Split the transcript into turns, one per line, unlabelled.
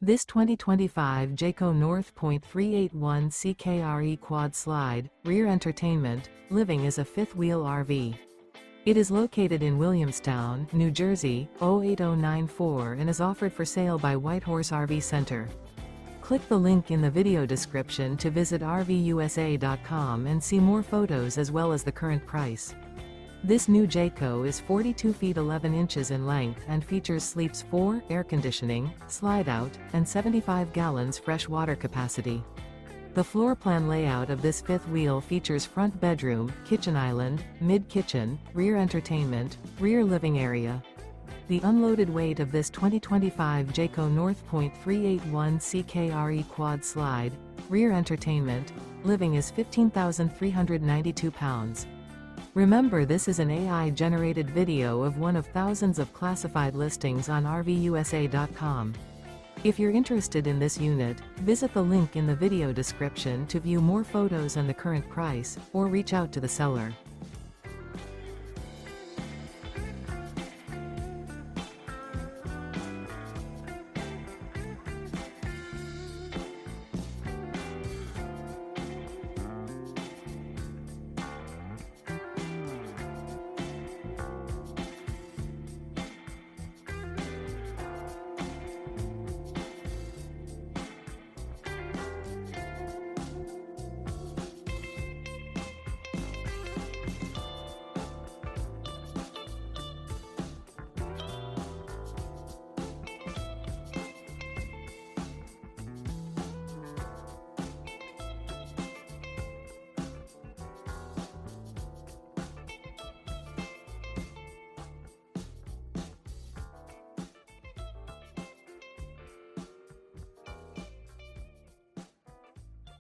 This 2025 Jayco North Point 381 CKRE Quad Slide, Rear Entertainment, Living is a fifth-wheel RV. It is located in Williamstown, New Jersey, 08094 and is offered for sale by Whitehorse RV Center. Click the link in the video description to visit RVUSA.com and see more photos as well as the current price. This new Jayco is 42 feet 11 inches in length and features sleeps 4, air conditioning, slide-out, and 75 gallons fresh water capacity. The floor plan layout of this fifth wheel features front bedroom, kitchen island, mid-kitchen, rear entertainment, rear living area. The unloaded weight of this 2025 Jayco North Point 381 CKRE Quad Slide, Rear Entertainment, Living is 15,392 pounds. Remember, this is an AI-generated video of one of thousands of classified listings on RVUSA.com. If you're interested in this unit, visit the link in the video description to view more photos and the current price, or reach out to the seller.